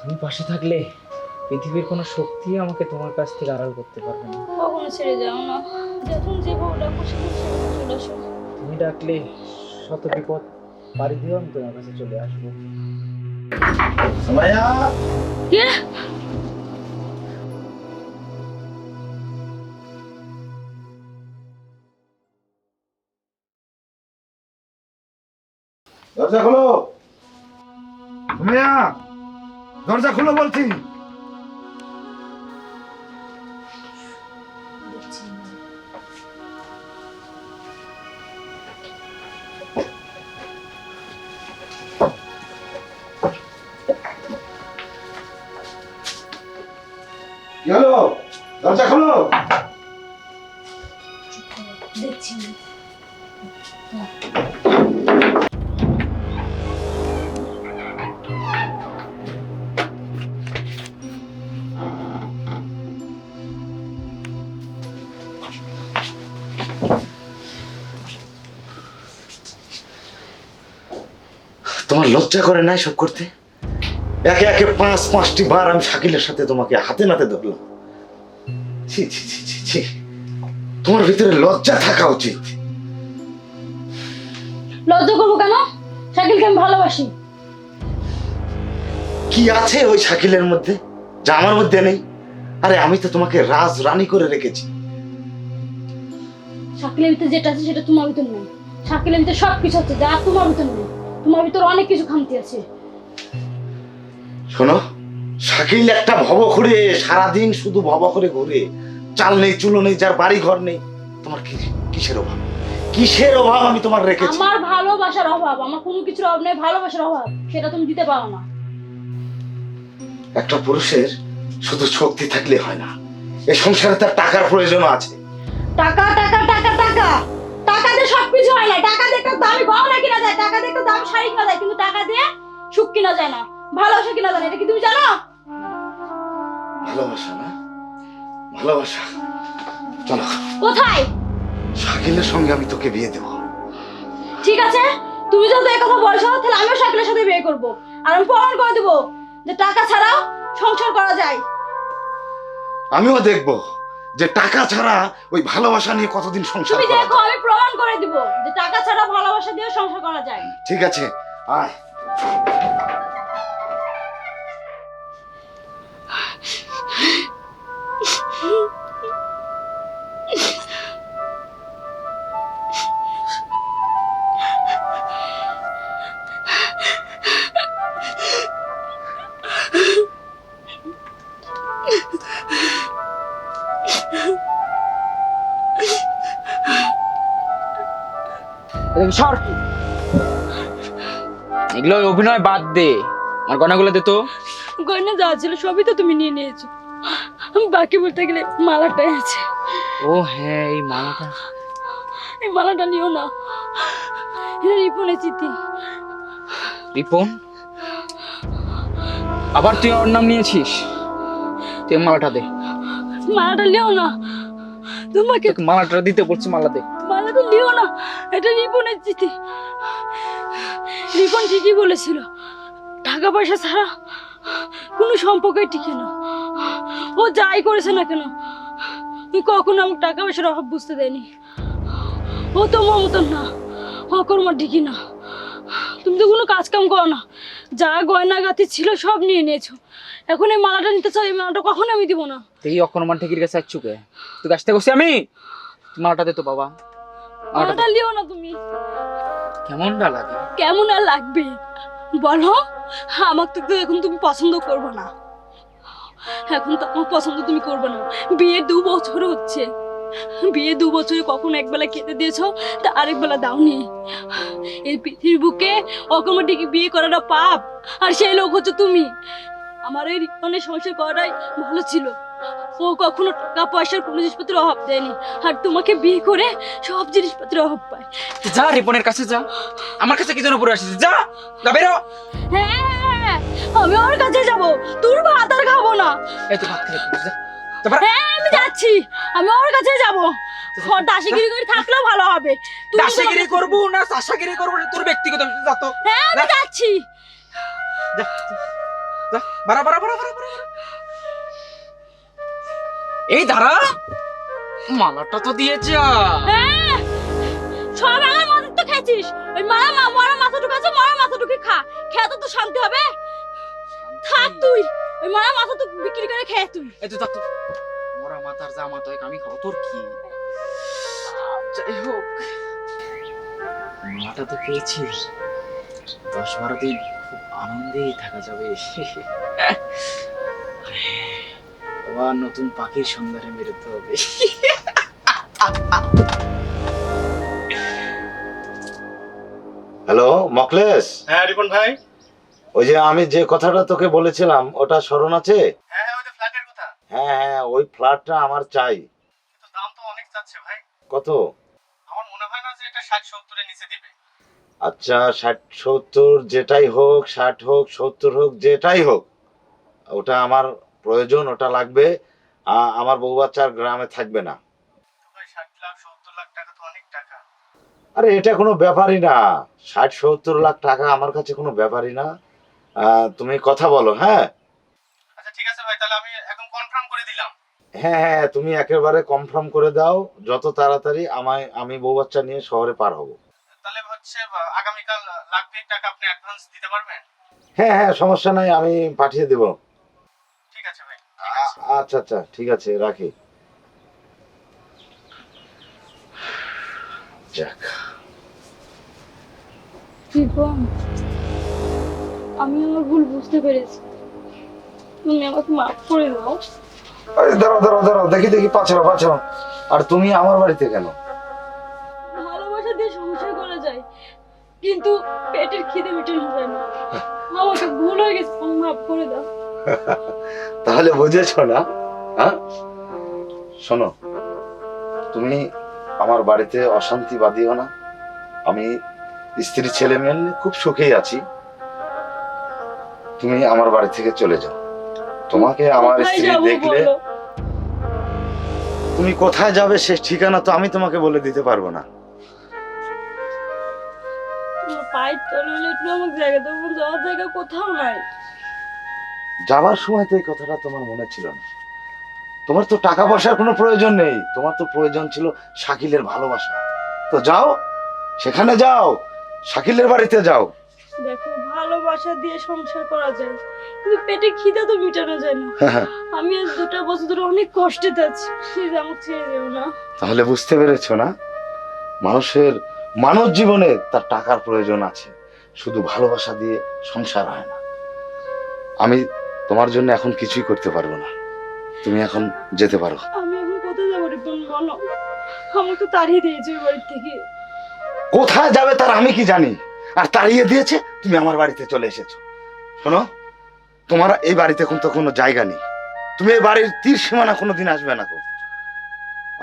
তুমি পাশে থাকলে পৃথিবীর কোনো শক্তি আমাকে তোমার কাছ থেকে আড়াল করতে পারবে না। কখনো ছেড়ে যাও না, যখন যেভাবে ডাকো সেখানে চলে আসো। তুমি ডাকলে শত বিপদ পাড়ি দিয়েও আমি তোমার কাছে চলে আসবো। মায়া, কে? দরজা খোলো। মায়া, দরজা খোলো বলছি। কি হলো? দরজা খোলো। দেখছি তোমার লজ্জা করে না সব করতে? একে একে পাঁচটি বার আমি শাকিলের সাথে তোমাকে হাতে নাতে ধরলাম। ছি ছি ছি ছি ছি, তোমার ভিতরে লজ্জা থাকা উচিত। লজ্জা করবো কেন? শাকিলকে আমি ভালোবাসি। কি আছে ওই শাকিলের মধ্যে যা আমার মধ্যে নেই? আরে আমি তো তোমাকে রাজ রানী করে রেখেছি। শাকিলের ভিতরে যেটা আছে সেটা তোমার ভিতর নেই। শাকিলের ভিতরে সবকিছু আছে যা তোমার ভিতর নেই। তোমার ভিতর অনেক কিছু খামতি আছে। শোনো, শাকিল একটা ভব করে সারাদিন শুধু ভব করে ঘুরে, চাল নেই চুলো নেই, যার বাড়ি ঘর নেই। তোমার কিসের অভাব? কিসের অভাব আমি তোমার রেখেছি? আমার ভালোবাসার অভাব, আমার কোনো কিছুর অভাব নেই, ভালোবাসার অভাব সেটা তুমি দিতে পারো না। একটা পুরুষের শুধু শক্তি থাকলে হয় না, এই সংসারে তার টাকার প্রয়োজন আছে। টাকা টাকা টাকা টাকা টাকা দিয়ে সবকিছু হয় না। টাকা দিয়ে একটা দামি গহনা কিনা যায়, টাকা দিয়ে একটা দামি শাড়ি কিনা যায়, কিন্তু টাকা দিয়ে সুখ কিনা যায় না, ভালোবাসা কিনা যায় না। এটা কি তুমি জানো? ভালোবাসা না? ভালোবাসা? চলো, কোথায়? শাকিলের সঙ্গে আমি তোকে বিয়ে দেবো। ঠিক আছে, তুমি যদি এই কথা বলছো তাহলে আমিও শাকিলের সাথে বিয়ে করব। আর আমি প্রমাণ করে দেবো যে টাকা ছাড়াও সংসার করা যায়। আমিও দেখবো যে টাকা ছাড়া ওই ভালোবাসা নিয়ে কতদিন সংসার তুমি করা দেখো, যায়। আমি প্রমাণ করে দিব যে টাকা ছাড়া ভালোবাসা দিয়ে সংসার করা যায়। ঠিক আছে, আয়। সর, এগুলো অভিনয় বাদ দে, আমার গয়নাগুলো দে তো। গয়না যা ছিল সবই তো তুমি নিয়ে নিয়েছো। বাকি বলতে গেলে মালাটাই আছে। ও হ্যাঁ, এই মালাটা। এই মালাটা নিও না, এটা রিপনের চিঠি। রিপন? আবার তুই ওর নাম নিয়েছিস? তুই মালাটা দে। মালাটা নিও না, তোমাকে তোকে মালাটা দিতে বলছি, মালা দে। মালাটা নিও না, এটা রিপনের চিঠি। রিপন ঠিকই বলেছিল, টাকা পয়সা ছাড়া কোনো সম্পর্কই টিকে না। ও যাই করেছে না কেন, তুই কখনো আমার টাকা পয়সার অভাব বুঝতে দেয়নি। ও তোমার মতন না, অকর্মা ঠিকই না। তুমি তো কোনো কাজ কাম করো না, যা গয়না গাতি ছিল সব নিয়ে নিয়েছো। এখন এই মালাটা নিতে চাও, এই মালাটা কখনো আমি দিব না। এই অকর্মান ঠিকির কাছে চুকে তুই কাছতে করছি আমি। তুই মালাটা দে তো বাবা। মালাটা লিও না তুমি। কেমনটা লাগে? কেমন আর লাগবে বলো? আমাকে তো এখন তুমি পছন্দ করবে না। এখন তো আমার পছন্দ তুমি করবে না। বিয়ে 2 বছর হচ্ছে, বিয়ে 2 বছরে কখনো একবেলা খেতে দিয়েছো, তা আরেক বেলা দাওনি। এই পৃথিবীর বুকে অকর্মাটিকে বিয়ে করাটা পাপ, আর সেই লোক হচ্ছে তুমি। আমার এই রিপনের সংসার করাটাই ভালো ছিল। ও কখনো টাকা পয়সার কোনো জিনিসপত্রের অভাব দেয়নি, আর তোমাকে বিয়ে করে সব জিনিসপত্রের অভাব পায়। যা রিপনের কাছে যা, আমার কাছে কি জন্য পড়ে আসিস? যা, যা বেরো। হ্যাঁ, আমি ওর কাছে যাব, তোর ভাত আর খাবো না। এই তো ভাত খেয়ে যা। তারপর হ্যাঁ, আমি যাচ্ছি, আমি ওর কাছে যাব। ওর দাসিগিরি করে থাকলেও ভালো হবে। তুই দাসগিরি করব না চাষাগিরি করব, তোর ব্যক্তিগত যা তো। হ্যাঁ, আমি যাচ্ছি। যা। যা বাড়া বাড়া বাড়া বাড়া বাড়া। এই দাঁড়া, মালাটা তো দিয়ে যা। সব আমার মাথা তো খেয়েছিস। ওই মরা মাথা ঢুকাচ্ছে, মরা মাথা ঢুকে খা। খেয়ে তো শান্তি হবে। থাক তুই, ওই মরা মাথা তো বিক্রি করে খেয়ে তুই। এই তুই থাক তো, মরা মাথার জামা তো আমি খাবো, তোর কি? যাই হোক, মাটা তো পেয়েছি, 10-12 দিন খুব আনন্দেই থাকা যাবে। আবার নতুন পাখির সন্ধানে বেরোতে হবে। হ্যালো মকলেশ, হ্যাঁ রিপন ভাই। ওই যে আমি যে কথাটা তোকে বলেছিলাম ওটা স্মরণ আছে? হ্যাঁ ওই যে ফ্ল্যাটের কথা। হ্যাঁ হ্যাঁ, ওই ফ্ল্যাটটা আমার চাই। কিন্তু দাম তো অনেক যাচ্ছে ভাই। কত? আমার মনে হয় না যে এটা 60-70 এর নিচে দিবে। আচ্ছা 60-70 যেটাই হোক, 60 হোক 70 হোক যেটাই হোক, ওটা আমার প্রয়োজন, ওটা লাগবে। আমার বউ বাচ্চা আর গ্রামে থাকবে না। তো ভাই 60 লাখ 70 লাখ টাকা তো অনেক টাকা। আরে এটা কোনো ব্যাপারই না, 60-70 লাখ টাকা আমার কাছে কোনো ব্যাপারই না। তুমি কথা বলো। হ্যাঁ আচ্ছা ঠিক আছে ভাই, তাহলে আমি একদম কনফার্ম করে দিলাম। হ্যাঁ হ্যাঁ, তুমি একেবারে কনফার্ম করে দাও, যত তাড়াতাড়ি আমি বউ বাচ্চা নিয়ে শহরে পার হব। তাহলে হচ্ছে আগামীকাল লাখ 2 টাকা আপনি অ্যাডভান্স দিতে পারবেন? হ্যাঁ হ্যাঁ, সমস্যা নাই, আমি পাঠিয়ে দেব। ঠিক আছে ভাই। আচ্ছা আচ্ছা, ঠিক আছে, রাখি। যাক, রিপন, আমি আমার ভুল বুঝতে পেরেছি। তুমি আমাকে মাফ করে দাও। আরে দাঁড়াও দাঁড়াও দাঁড়াও, দেখি দেখি, পাছাও পাছাও। আর তুমি আমার বাড়িতে কেন? ভালোবাসা দিয়ে সংসার করা যায়, কিন্তু পেটের খিদে মেটানো যায় না। আমাকে ভুল হয়ে গেছে, তুমি মাফ করে দাও। তাহলে বুঝেছো না? হ্যাঁ, শোনো, তুমি আমার বাড়িতে অশান্তি বাঁধিও না। আমি স্ত্রী ছেলে মেয়ে নিয়ে খুব সুখেই আছি। তুমি আমার বাড়ি থেকে চলে যাও। তোমাকে আমার কোথায় স্ত্রী যাবো দেখলে, বলো? তুমি কোথায় যাবে সে ঠিকানা তো আমি তোমাকে বলে দিতে পারবো না। তোমার পায়ের তলে হলে একটু আমাকে জায়গা দেবো, যাওয়ার জায়গা কোথাও নাই। যাবার সময় তো এই কথাটা তোমার মনে ছিল না। তোমার তো টাকা পয়সার কোনো প্রয়োজন নেই, তোমার তো প্রয়োজন ছিল শাকিলের ভালোবাসা। তো যাও, সেখানে যাও, শাকিলের বাড়িতে যাও। দেখো, ভালোবাসা দিয়ে সংসার করা যায়, কিন্তু পেটে খিদে তো মেটানো যায় না। আমি আজ 2টা বছর ধরে অনেক কষ্টে আছি, প্লিজ আমাকে ছেড়ে দেবো না। তাহলে বুঝতে পেরেছো না, মানব জীবনে তার টাকার প্রয়োজন আছে, শুধু ভালোবাসা দিয়ে সংসার হয় না। আমি তোমার জন্য এখন কিছুই করতে পারবো না, তুমি এখন যেতে পারো। আমি এখন কোথায় যাবো রিপন, বলো? আমাকে তো তাড়িয়ে দিয়েছে ওই বাড়ি থেকে। কোথায় যাবে তার আমি কি জানি, আর তাড়িয়ে দিয়েছে, তুমি আমার বাড়িতে চলে এসেছো। শোনো, তোমার এই বাড়িতে তো কোনো জায়গা নেই, তুমি এই বাড়ির তীর সীমানা কোনোদিন আসবে না গো।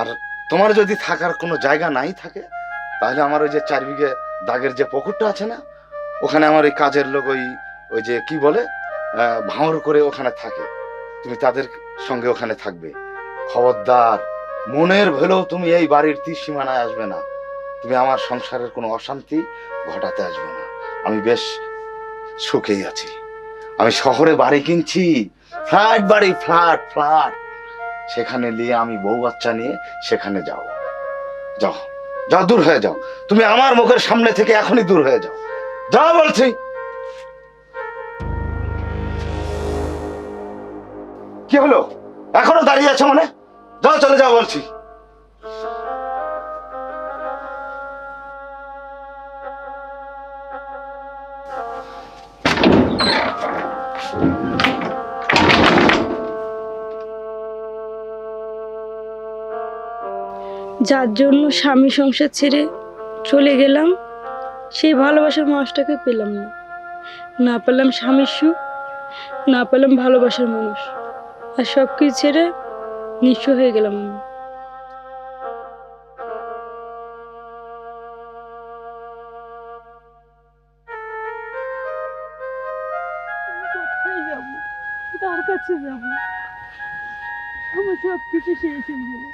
আর তোমার যদি থাকার কোনো জায়গা নাই থাকে, তাহলে আমার ওই যে 4 বিঘে দাগের যে পুকুরটা আছে না, ওখানে আমার এই কাজের লোক ওই যে কি বলে ভাঁড় করে ওখানে থাকে, তুমি তাদের সঙ্গে ওখানে থাকবে। খবরদার, মনের ভুলেও তুমি এই বাড়ির তীর সীমানায় আসবে না, তুমি আমার সংসারের কোনো অশান্তি ঘটাতে আসবে না। আমি বেশ সুখেই আছি, আমি শহরে বাড়ি কিনছি, ফ্ল্যাট বাড়ি, ফ্ল্যাট ফ্ল্যাট, সেখানে নিয়ে আমি বউ বাচ্চা নিয়ে সেখানে যাও। যাও যাও, দূর হয়ে যাও, তুমি আমার মুখের সামনে থেকে এখনই দূর হয়ে যাও, যাও বলছি। কি হলো, এখনো দাঁড়িয়ে আছো মানে? যাও, চলে যাও বলছি। যার জন্য স্বামী সংসার ছেড়ে চলে গেলাম, সেই ভালোবাসার মানুষটাকে পেলাম না। না পেলাম স্বামীর সুখ, না পেলাম ভালোবাসার মানুষ, আর সব কিছু ছেড়ে নিঃস্ব হয়ে গেলাম আমি। কোথায় যাবো, কার কাছে যাবো? আমার সব কিছু শেষ হয়ে গেল।